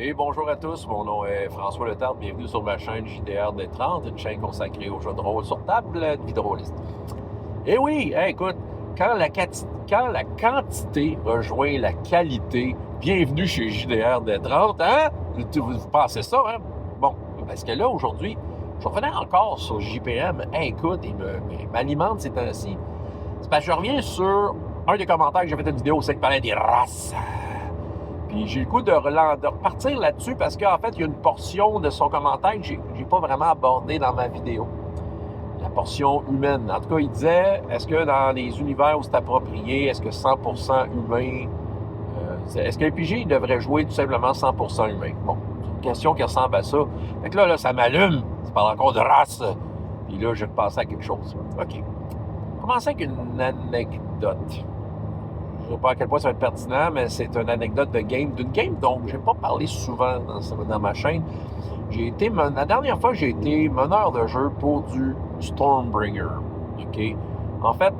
Et bonjour à tous, mon nom est François Letarte, bienvenue sur ma chaîne JDR des 30, une chaîne consacrée aux jeux de rôle sur table de vidéoliste. Et oui, écoute, quand la quantité rejoint la qualité, bienvenue chez JDR des 30, hein? Vous pensez ça, hein? Bon, parce que là, aujourd'hui, je revenais encore sur JPM. Écoute, il m'alimente ces temps-ci. C'est parce que je reviens sur un des commentaires que j'ai fait une vidéo, c'est qu'il parlait des races. Puis j'ai le goût de repartir là-dessus parce qu'en fait, il y a une portion de son commentaire que j'ai pas vraiment abordé dans ma vidéo. La portion humaine. En tout cas, il disait, est-ce que dans les univers où c'est approprié, est-ce que 100% humain, est-ce qu'un PJ devrait jouer tout simplement 100% humain? Bon, c'est une question qui ressemble à ça. Fait que là ça m'allume. Ça parle encore de race. Puis là, je vais passer à quelque chose. OK. Commencer avec une anecdote. Je ne sais pas à quel point ça va être pertinent, mais c'est une anecdote d'une game dont je n'ai pas parlé souvent dans ma chaîne. La dernière fois, j'ai été meneur de jeu pour du Stormbringer. OK? En fait,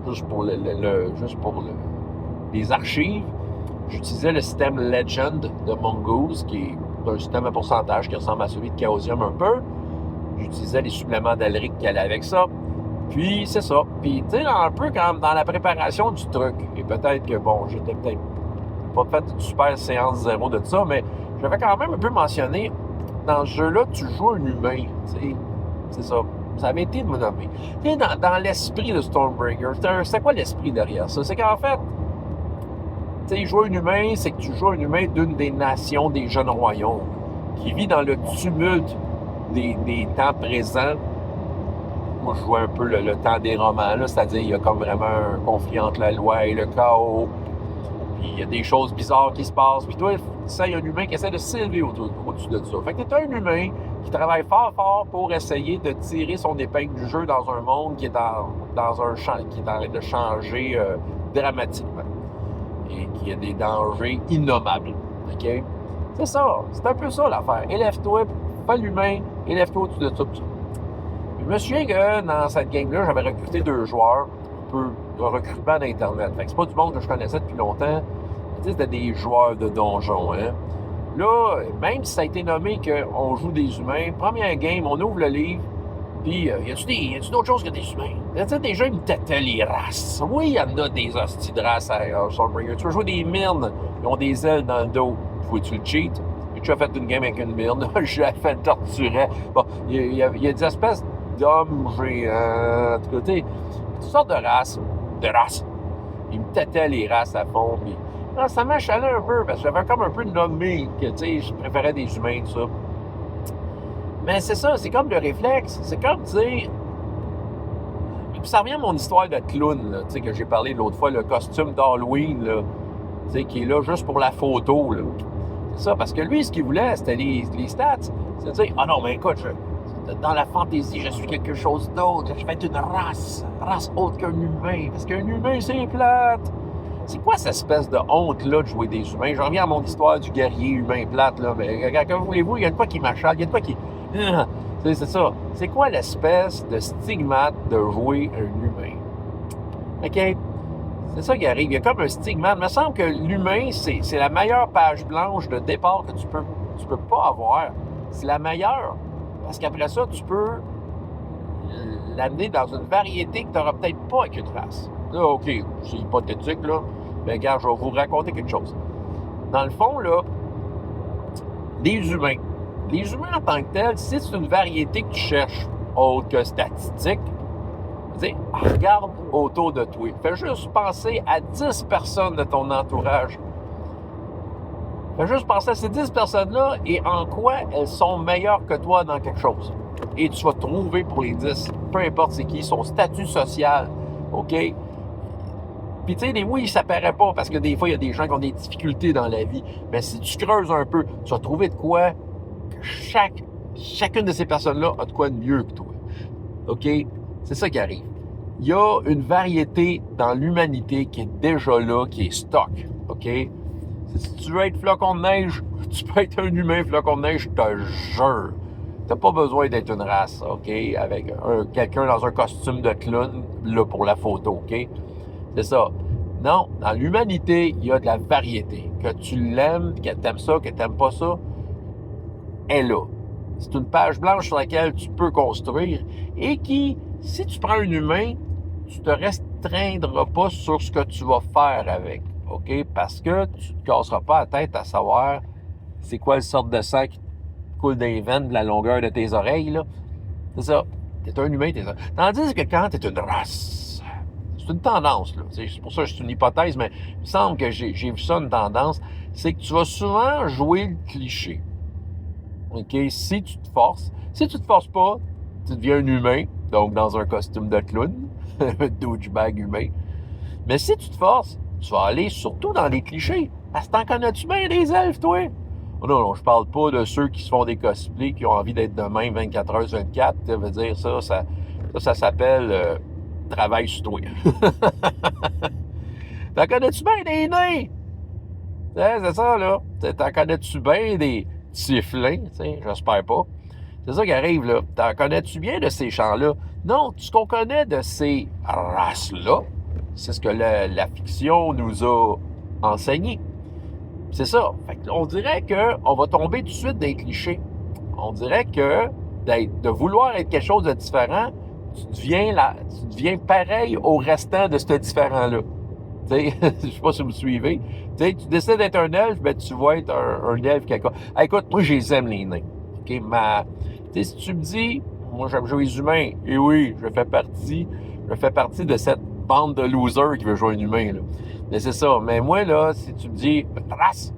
juste pour les archives, j'utilisais le système Legend de Mongoose, qui est un système à pourcentage qui ressemble à celui de Chaosium un peu. J'utilisais les suppléments d'Alric qui allaient avec ça. Puis, c'est ça. Puis, tu sais, un peu comme dans la préparation du truc. Et peut-être que, bon, j'étais peut-être pas fait une super séance zéro de ça, mais j'avais quand même un peu mentionné, dans ce jeu-là, tu joues un humain. Tu sais, c'est ça. Ça avait été de me nommer. Tu sais, dans l'esprit de Stormbringer, c'est quoi l'esprit derrière ça? C'est qu'en fait, tu sais, jouer un humain, c'est que tu joues un humain d'une des nations des jeunes royaumes, qui vit dans le tumulte des temps présents. Moi, je vois un peu le temps des romans, là, c'est-à-dire il y a comme vraiment un conflit entre la loi et le chaos, puis il y a des choses bizarres qui se passent, puis toi, ça, il y a un humain qui essaie de s'élever au-dessus de ça. Fait que t'es un humain qui travaille fort pour essayer de tirer son épingle du jeu dans un monde qui est dans un champ, qui est en train de changer dramatiquement, et qui a des dangers innommables, OK? C'est ça, c'est un peu ça l'affaire. Élève-toi, fais l'humain, élève-toi au-dessus de tout ça. Je me souviens que dans cette game-là, j'avais recruté 2 joueurs, un peu de recrutement d'Internet. Fait que c'est pas du monde que je connaissais depuis longtemps. C'était des joueurs de donjons, hein. Là, même si ça a été nommé qu'on joue des humains, première game, on ouvre le livre, puis y a-tu d'autres choses que des humains? Tu sais, déjà, ils me têtaient les races. Oui, il y en a des hosties de races à Stormbringer. Tu veux jouer des mines, ils ont des ailes dans le dos. Faut-tu le cheat? J'ai fait une game avec une mine, je l'ai fait torturer. Bon, il y a des espèces d'hommes géants, en tout cas, toutes sortes de races. Ils me têtaient les races à fond, puis ça m'achalait un peu, parce que j'avais comme un peu nommé que, tu sais, je préférais des humains, tout ça. Mais c'est ça, c'est comme le réflexe. C'est comme dire... Puis ça revient à mon histoire de clown, là, tu sais, que j'ai parlé l'autre fois, le costume d'Halloween, là, tu sais, qui est là juste pour la photo, là. C'est ça, parce que lui, ce qu'il voulait, c'était les stats. C'est de dire, ah non, mais écoute, dans la fantaisie, je suis quelque chose d'autre. Je vais être une race autre qu'un humain. Parce qu'un humain, c'est plate. C'est quoi cette espèce de honte-là de jouer des humains? Je reviens à mon histoire du guerrier humain plate, là. Mais que voulez-vous, il y a de quoi qui m'achale, il y a de quoi qui... C'est ça. C'est quoi l'espèce de stigmate de jouer un humain? OK? C'est ça qui arrive. Il y a comme un stigmate. Il me semble que l'humain, c'est la meilleure page blanche de départ que tu peux pas avoir. C'est la meilleure. Parce qu'après ça, tu peux l'amener dans une variété que tu n'auras peut-être pas avec une race. Là, OK, c'est hypothétique, là. Mais regarde, je vais vous raconter quelque chose. Dans le fond, là, les humains en tant que tels, si c'est une variété que tu cherches autre que statistique, tu sais, regarde autour de toi. Fais juste penser à 10 personnes de ton entourage. Fais juste penser à ces 10 personnes-là et en quoi elles sont meilleures que toi dans quelque chose. Et tu vas trouver pour les 10, peu importe c'est qui, son statut social, OK? Puis tu sais, des fois, ça paraît pas parce que des fois, il y a des gens qui ont des difficultés dans la vie. Mais si tu creuses un peu, tu vas trouver de quoi que chacune de ces personnes-là a de quoi de mieux que toi. OK? C'est ça qui arrive. Il y a une variété dans l'humanité qui est déjà là, qui est stock. OK? Si tu veux être flocon de neige, tu peux être un humain flocon de neige, je te jure. T'as pas besoin d'être une race, OK? Avec quelqu'un dans un costume de clown, là, pour la photo, OK? C'est ça. Non, dans l'humanité, il y a de la variété. Que tu l'aimes, que tu aimes ça, que tu n'aimes pas ça, est là. C'est une page blanche sur laquelle tu peux construire et qui, si tu prends un humain, tu te restreindras pas sur ce que tu vas faire avec. OK? Parce que tu ne te casseras pas la tête à savoir c'est quoi le sorte de sang qui coule dans les veines de la longueur de tes oreilles, là. C'est ça. T'es un humain, t'es ça. Tandis que quand t'es une race, c'est une tendance, là. C'est pour ça que c'est une hypothèse, mais il me semble que j'ai vu ça, une tendance, c'est que tu vas souvent jouer le cliché. OK? Si tu te forces. Si tu te forces pas, tu deviens un humain, donc dans un costume de clown, un douchebag humain. Mais si tu te forces, tu vas aller surtout dans les clichés. Parce que t'en connais-tu bien des elfes, toi? Oh non, je parle pas de ceux qui se font des cosplays, qui ont envie d'être de même 24 heures sur 24. Ça veut dire ça s'appelle travail sur toi. T'en connais-tu bien des nains? C'est ça, là. T'en connais-tu bien des sifflins? J'espère pas. C'est ça qui arrive, là. T'en connais-tu bien de ces chants-là? Non, ce qu'on connaît de ces races-là, c'est ce que la fiction nous a enseigné. C'est ça. Fait que on dirait qu'on va tomber tout de suite dans les clichés. On dirait que de vouloir être quelque chose de différent, tu deviens pareil au restant de ce différent-là. Je ne sais pas si vous me suivez. Tu décides d'être un elfe, ben, tu vas être un elfe quelque. Écoute, moi, je les aime, les nains. OK? Si tu me dis, moi, j'aime jouer les humains, et oui, je fais partie de cette bande de losers qui veut jouer un humain, là. Mais c'est ça. Mais moi, là, si tu me dis, race,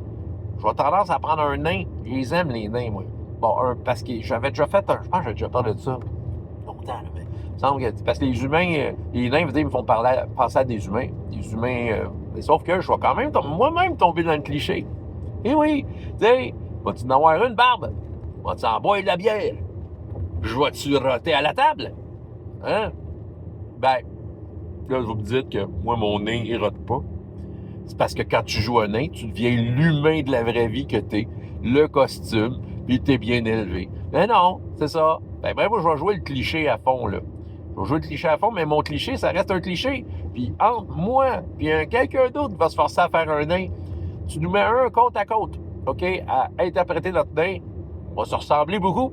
je vais tendance à prendre un nain. Je les aime, les nains, moi. Bon, parce que j'avais déjà fait je pense que j'ai déjà parlé de ça. Longtemps, là, mais il me semble que, parce que les humains, les nains, ils me font penser à des humains. Des humains, mais sauf que je vais quand même moi-même tomber dans le cliché. Eh oui, tu sais, vas-tu en avoir une barbe? Vas-tu en boire de la bière? Je vais-tu roter à la table? Hein? Ben, là, vous me dites que moi, mon nain, il rote pas. C'est parce que quand tu joues un nain, tu deviens l'humain de la vraie vie que t'es, le costume, puis t'es bien élevé. Mais non, c'est ça. Ben, moi, je vais jouer le cliché à fond, là. Je vais jouer le cliché à fond, mais mon cliché, ça reste un cliché. Puis entre moi et quelqu'un d'autre qui va se forcer à faire un nain, tu nous mets un côte à côte, OK, à interpréter notre nain, on va se ressembler beaucoup.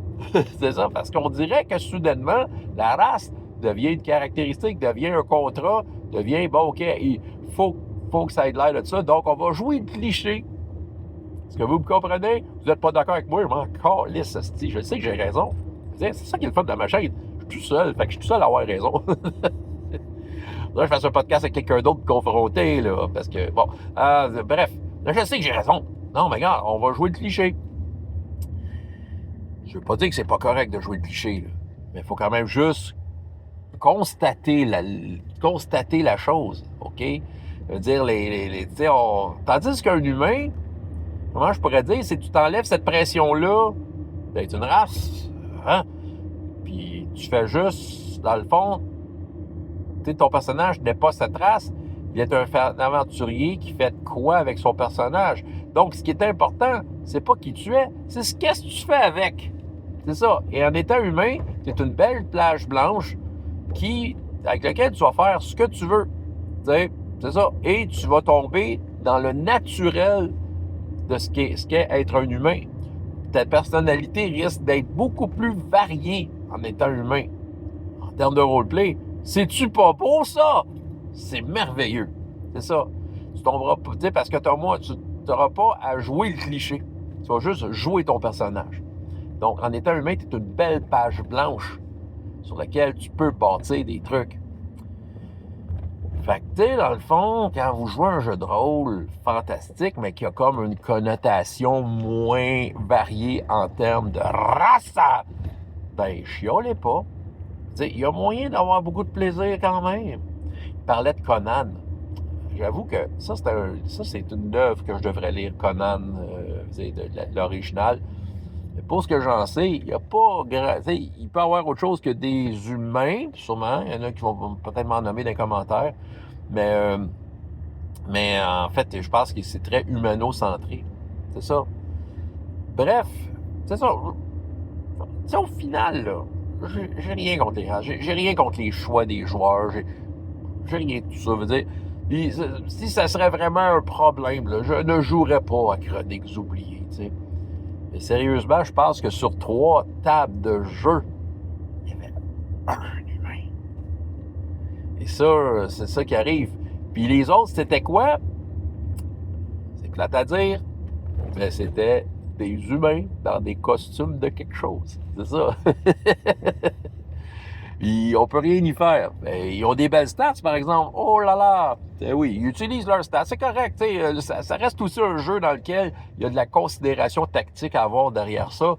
C'est ça, parce qu'on dirait que soudainement, la race devient une caractéristique, devient un contrat, devient, bon, OK, il faut que ça ait l'air de ça. Donc, on va jouer le cliché. Est-ce que vous me comprenez? Vous n'êtes pas d'accord avec moi? Je m'en calisse, je sais que j'ai raison. C'est ça qui est le fun de ma chaîne. Je suis tout seul, fait que je suis tout seul à avoir raison. Là, je fasse un podcast avec quelqu'un d'autre confronté, là, parce que, bon, bref, là, je sais que j'ai raison. Non, mais regarde, on va jouer le cliché. Je veux pas dire que c'est pas correct de jouer le cliché, là, mais il faut quand même juste constater la chose, OK? Je veux dire, tandis qu'un humain, comment je pourrais dire, c'est que tu t'enlèves cette pression-là d'être une race, hein? Puis tu fais juste, dans le fond, ton personnage n'est pas cette race, il est un aventurier qui fait quoi avec son personnage. Donc, ce qui est important, c'est pas qui tu es, c'est qu'est-ce que tu fais avec. C'est ça. Et en étant humain, c'est une belle plage blanche avec laquelle tu vas faire ce que tu veux. C'est ça. Et tu vas tomber dans le naturel de ce qu'est être un humain. Ta personnalité risque d'être beaucoup plus variée en étant humain. En termes de roleplay, c'est-tu pas beau, ça? C'est merveilleux. C'est ça. Tu tomberas pas, parce que tu n'auras pas à jouer le cliché. Tu vas juste jouer ton personnage. Donc, en étant humain, tu es une belle page blanche sur laquelle tu peux bâtir des trucs. Fait que, dans le fond, quand vous jouez un jeu de rôle fantastique, mais qui a comme une connotation moins variée en termes de race, ben, chiolez pas. Il y a moyen d'avoir beaucoup de plaisir quand même. Il parlait de Conan. J'avoue que ça, c'est une œuvre que je devrais lire, Conan, de l'original. Pour ce que j'en sais, il n'y a pas il peut y avoir autre chose que des humains, sûrement. Il y en a qui vont peut-être m'en nommer dans les commentaires. Mais en fait, je pense que c'est très humano-centré. C'est ça. Bref, c'est ça. Au final, là, j'ai rien contre les races. J'ai rien contre les choix des joueurs. J'ai rien de tout ça. Veut dire, Puis, si ça serait vraiment un problème, là, je ne jouerais pas à Chroniques oubliées, tu sais. Mais sérieusement, je pense que sur 3 tables de jeu, il y avait un humain. Et ça, c'est ça qui arrive. Puis les autres, c'était quoi? C'est plate à dire, mais c'était des humains dans des costumes de quelque chose. C'est ça. Puis on peut rien y faire. Mais ils ont des belles stats, par exemple. Oh là là! Oui, ils utilisent leurs stats. C'est correct. Ça reste aussi un jeu dans lequel il y a de la considération tactique à avoir derrière ça.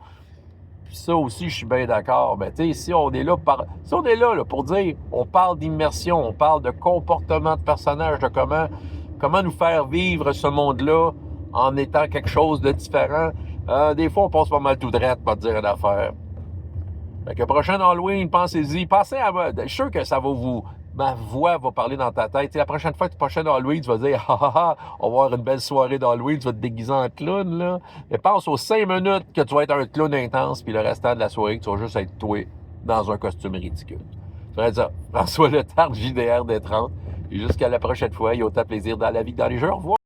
Puis ça aussi, je suis bien d'accord. Mais si on est là pour dire, on parle d'immersion, on parle de comportement de personnage, de comment nous faire vivre ce monde-là en étant quelque chose de différent. Des fois, on passe pas mal tout droit pour dire une affaire. Fait que prochain Halloween, pensez-y. Pensez à moi. Je suis sûr que ça va ma voix va parler dans ta tête. La prochaine fois, prochain Halloween, tu vas dire, on va avoir une belle soirée d'Halloween, tu vas te déguiser en clown, là. Mais pense aux 5 minutes que tu vas être un clown intense, puis le restant de la soirée, que tu vas juste être toi dans un costume ridicule. Je ferais ça. François Letarte, JDR des 30. Et jusqu'à la prochaine fois, il y a autant de plaisir dans la vie que dans les jeux. Au revoir.